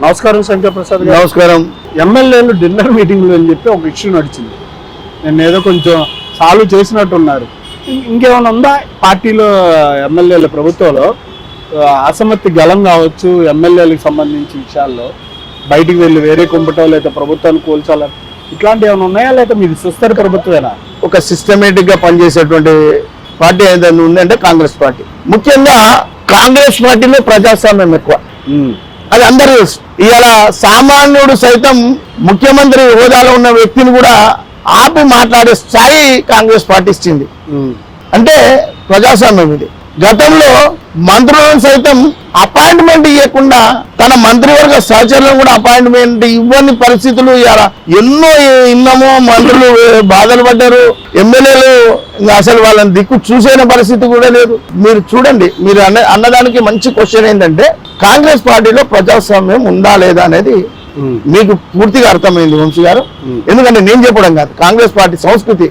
నమస్కారం శంకర్ ప్రసాద్ గారు. నమస్కారం. ఎమ్మెల్యేలు డిన్నర్ మీటింగ్లు అని చెప్పి ఒక ఇష్యూ నడిచింది. నేను ఏదో కొంచెం సాల్వ్ చేసినట్టున్నారు. ఇంకేమైనా ఉందా పార్టీలో ఎమ్మెల్యేల ప్రభుత్వంలో అసమ్మతి గలం కావచ్చు ఎమ్మెల్యేలకు సంబంధించి విషయాల్లో బయటికి వెళ్ళి వేరే కుంపటో లేదా ప్రభుత్వాన్ని కూల్చాలని ఇట్లాంటివి ఏమైనా ఉన్నాయా లేదా మీది సుస్థిర ప్రభుత్వమేనా? ఒక సిస్టమేటిక్ గా పనిచేసేటువంటి పార్టీ ఏదైనా ఉందంటే కాంగ్రెస్ పార్టీ. ముఖ్యంగా కాంగ్రెస్ పార్టీలో ప్రజాస్వామ్యం ఎక్కువ. అది అందరూ ఇవాళ సామాన్యుడు సైతం ముఖ్యమంత్రి హోదాలో ఉన్న వ్యక్తిని కూడా ఆపి మాట్లాడే స్థాయి కాంగ్రెస్ పార్టీ ఇచ్చింది. అంటే ప్రజాస్వామ్యం ఇది. గతంలో మంత్రులను సైతం అపాయింట్మెంట్ ఇవ్వకుండా తన మంత్రివర్గ సహచరులను కూడా అపాయింట్మెంట్ ఇవ్వని పరిస్థితులు ఇవాళ ఎన్నో ఇన్నామో. మంత్రులు బాధలు పడ్డారు, ఎమ్మెల్యేలు అసలు వాళ్ళని దిక్కు చూసేన పరిస్థితి కూడా లేదు. మీరు చూడండి, మీరు అన్నదానికి మంచి క్వశ్చన్ ఏంటంటే కాంగ్రెస్ పార్టీలో ప్రజాస్వామ్యం ఉందా లేదా అనేది మీకు పూర్తిగా అర్థమైంది వంశీ గారు. ఎందుకంటే నేను చెప్పడం కాదు, కాంగ్రెస్ పార్టీ సంస్కృతి.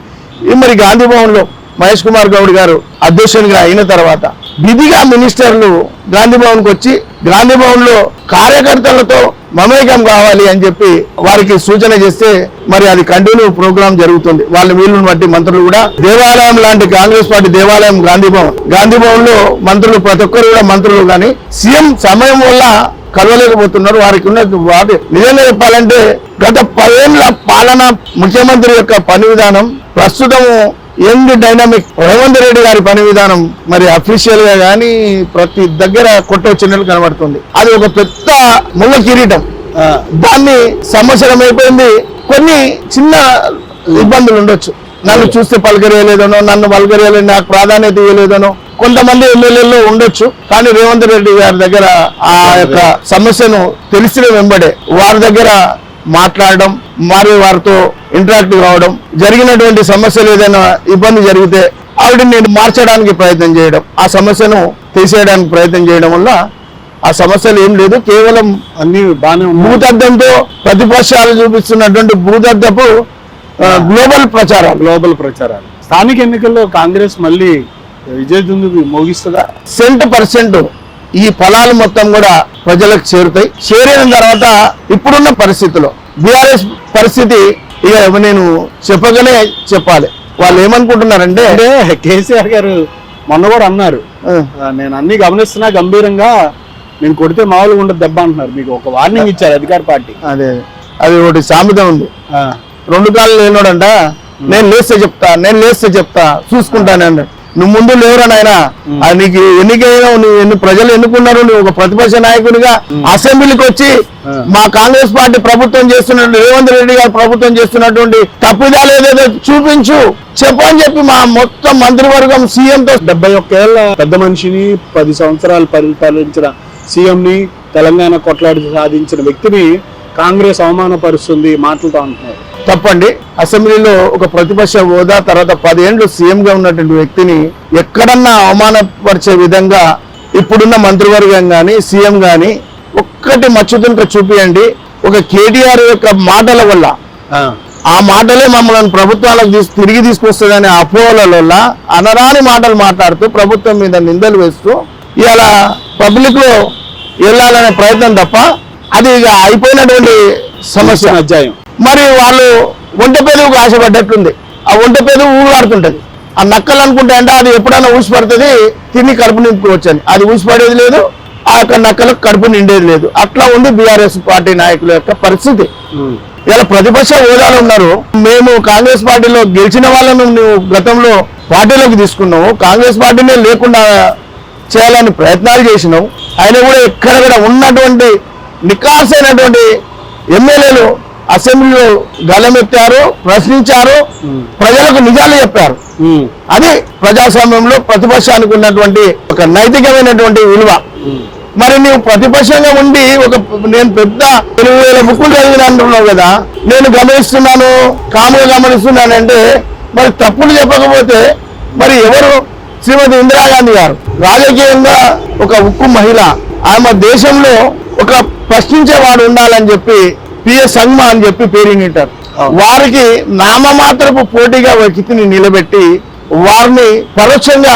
మరి గాంధీ భవన్ లో మహేష్ కుమార్ గౌడ్ గారు అధ్యక్షునిగా అయిన తర్వాత విధిగా మినిస్టర్లు గాంధీ భవన్ కు వచ్చి గాంధీ భవన్ లో కార్యకర్తలతో మమేకం కావాలి అని చెప్పి వారికి సూచన చేస్తే మరి అది కంటిన్యూ ప్రోగ్రామ్ జరుగుతుంది. వాళ్ళ వీళ్ళని బట్టి మంత్రులు కూడా దేవాలయం లాంటి కాంగ్రెస్ పార్టీ దేవాలయం గాంధీ భవన్ లో మంత్రులు ప్రతి ఒక్కరు కూడా మంత్రులు కానీ సీఎం సమయం వల్ల కలవలేకపోతున్నారు. వారికి ఉన్న నిజంగా చెప్పాలంటే గత 10 ఏళ్ల పాలన ముఖ్యమంత్రి యొక్క పని విధానం, ప్రస్తుతము యంగ్ డైనామిక్ రేవంత్ రెడ్డి గారి పని విధానం మరి అఫీషియల్ గా గానీ ప్రతి దగ్గర కొట్టొచ్చినట్లు కనబడుతుంది. అది ఒక పెద్ద ముళ్ళ కిరీటం. దాన్ని సంవత్సరం అయిపోయింది. కొన్ని చిన్న ఇబ్బందులు ఉండొచ్చు. నన్ను చూస్తే పలకరియలేదనో, నన్ను పలకరియలేదు, నాకు ప్రాధాన్యత ఇవ్వలేదనో కొంతమంది ఎమ్మెల్యేలు ఉండొచ్చు. కానీ రేవంత్ రెడ్డి గారి దగ్గర ఆ యొక్క సమస్యను తెలిసిన వెంబడే వారి దగ్గర మాట్లాడడం, మరి వారితో ఇంటరాక్ట్ కావడం, జరిగినటువంటి సమస్యలు ఏదైనా ఇబ్బంది జరిగితే ఆవిడని నేను మార్చడానికి ప్రయత్నం చేయడం, ఆ సమస్యను తీసేయడానికి ప్రయత్నం చేయడం వల్ల ఆ సమస్యలు ఏం లేదు. కేవలం అన్ని బాగానే భూతద్దంతో ప్రతిపక్షాలు చూపిస్తున్నటువంటి భూతద్దపు గ్లోబల్ ప్రచారాలు. స్థానిక ఎన్నికల్లో కాంగ్రెస్ మళ్ళీ విజయదుందుకు మోగిస్తుందా? 100% ఈ ఫలాలు మొత్తం కూడా ప్రజలకు చేరుతాయి. చేరిన తర్వాత ఇప్పుడున్న పరిస్థితిలో బీఆర్ఎస్ పరిస్థితి ఇక నేను చెప్పగానే చెప్పాలి. వాళ్ళు ఏమనుకుంటున్నారంటే కేసీఆర్ గారు మొన్న కూడా అన్నారు, నేను అన్ని గమనిస్తున్నా గంభీరంగా, నేను కొడితే మామూలుగా ఉండదు దెబ్బ అంటున్నారు. మీకు ఒక వార్నింగ్ ఇచ్చారు అధికార పార్టీ. అది ఒకటి సామెత ఉంది, 2 కాళ్ళు లేనోడంట, నేను లేస్తే చెప్తా చూసుకుంటానండి. నువ్వు ముందు లేవురా నాయన, నీకు ఎన్నికైనా నువ్వు ప్రజలు ఎన్నుకున్నారు, నువ్వు ఒక ప్రతిపక్ష నాయకునిగా అసెంబ్లీకి వచ్చి మా కాంగ్రెస్ పార్టీ ప్రభుత్వం చేస్తున్నట్టు రేవంత్ రెడ్డి గారు ప్రభుత్వం చేస్తున్నటువంటి తప్పిదాలు ఏదైతే చూపించు చెప్పని చెప్పి మా మొత్తం మంత్రివర్గం సీఎంతో 71 ఏళ్ల పెద్ద మనిషిని 10 సంవత్సరాలు పరిపాలించిన సీఎంని తెలంగాణ కొట్లాడి సాధించిన వ్యక్తిని కాంగ్రెస్ అవమానపరుస్తుంది మాటలతో అంటున్నారు. తప్పండి. అసెంబ్లీలో ఒక ప్రతిపక్ష హోదా తర్వాత 10 ఏళ్లు సీఎం గా ఉన్నటువంటి వ్యక్తిని ఎక్కడన్నా అవమానపరిచే విధంగా ఇప్పుడున్న మంత్రివర్గం గాని సీఎం గాని ఒక్కటి మచ్చుతుంటే చూపియండి. ఒక కేటీఆర్ యొక్క మాటల వల్ల, ఆ మాటలే మమ్మల్ని ప్రభుత్వాలకు తిరిగి తీసుకొస్తుందనే అపోహల వల్ల అనరాని మాటలు మాట్లాడుతూ ప్రభుత్వం మీద నిందలు వేస్తూ ఇవాళ పబ్లిక్ లో వెళ్ళాలనే ప్రయత్నం తప్ప అది ఇక అయిపోయినటువంటి సమస్య అధ్యాయం. మరి వాళ్ళు ఒంట పెదవుకు ఆశపడ్డట్టుంది. ఆ ఒంట పెదవు ఊగాడుతుంటది. ఆ నక్కలు అనుకుంటే అంటే అది ఎప్పుడైనా ఊసిపడుతుంది, తిని కడుపు నింపుకోవచ్చు అని. అది ఊసిపడేది లేదు, ఆ యొక్క నక్కలకు కడుపు నిండేది లేదు. అట్లా ఉంది బీఆర్ఎస్ పార్టీ నాయకుల యొక్క పరిస్థితి. ఇలా ప్రతిపక్ష హోదాలు ఉన్నారు. మేము కాంగ్రెస్ పార్టీలో గెలిచిన వాళ్ళను నువ్వు గతంలో పార్టీలోకి తీసుకున్నావు, కాంగ్రెస్ పార్టీనే లేకుండా చేయాలని ప్రయత్నాలు చేసినావు. ఆయన కూడా ఎక్కడ కూడా ఉన్నటువంటి నికాసైనటువంటి ఎమ్మెల్యేలు అసెంబ్లీలో గలమెత్తారు, ప్రశ్నించారు, ప్రజలకు నిజాలు చెప్పారు. అది ప్రజాస్వామ్యంలో ప్రతిపక్షానికి ఉన్నటువంటి ఒక నైతికమైనటువంటి విలువ. మరి నువ్వు ప్రతిపక్షంగా ఉండి నేను పెద్ద 20,000 బుక్కులు చదివిన అంటున్నావు కదా, నేను గమనిస్తున్నాను, కాముగా గమనిస్తున్నానంటే మరి తప్పులు చెప్పకపోతే మరి ఎవరు? శ్రీమతి ఇందిరాగాంధీ గారు రాజకీయంగా ఒక ఉక్కు మహిళ. ఆమె దేశంలో ఒక ప్రశ్నించేవాడు ఉండాలని చెప్పి పిఎస్ సంగ్మా అని చెప్పి పేరునింటారు. వారికి నామమాత్రపు పోటీగా వ్యక్తిని నిలబెట్టి వారిని పరోక్షంగా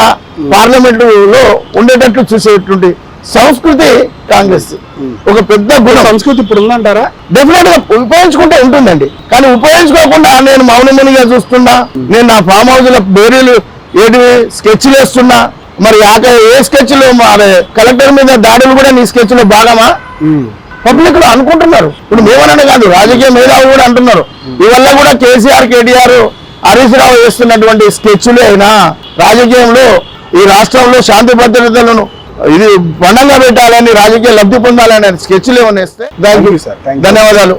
పార్లమెంటులో ఉండేటట్లు చూసేటువంటి సంస్కృతి కాంగ్రెస్ ఒక పెద్ద గుణం. సంస్కృతి ఇప్పుడు ఉందంటారా? డెఫినెట్ గా ఉపయోగించుకుంటే ఉంటుందండి, కానీ ఉపయోగించుకోకుండా నేను మౌనమునిగా చూస్తున్నా, నేను నా ఫామ్ హౌస్ లో బేరీలు ఏటివి స్కెచ్లు వేస్తున్నా, మరి ఏ స్కెచ్లు కలెక్టర్ మీద దాడులు కూడా నీ స్కెచ్ లో భాగమా? పబ్లిక్ లో అనుకుంటున్నారు. ఇప్పుడు మేమననే కాదు, రాజకీయ మేధావులు కూడా అంటున్నారు. ఇవల్ల కూడా కేసీఆర్, కేటీఆర్, హరీష్ రావు వేస్తున్నటువంటి స్కెచ్లు అయినా రాజకీయంలో ఈ రాష్ట్రంలో శాంతి భద్రతలను ఇది పండంగా పెట్టాలని, రాజకీయ లబ్ధి పొందాలని స్కెచ్లు ఏమన్నా వేస్తే దానికి సార్ ధన్యవాదాలు.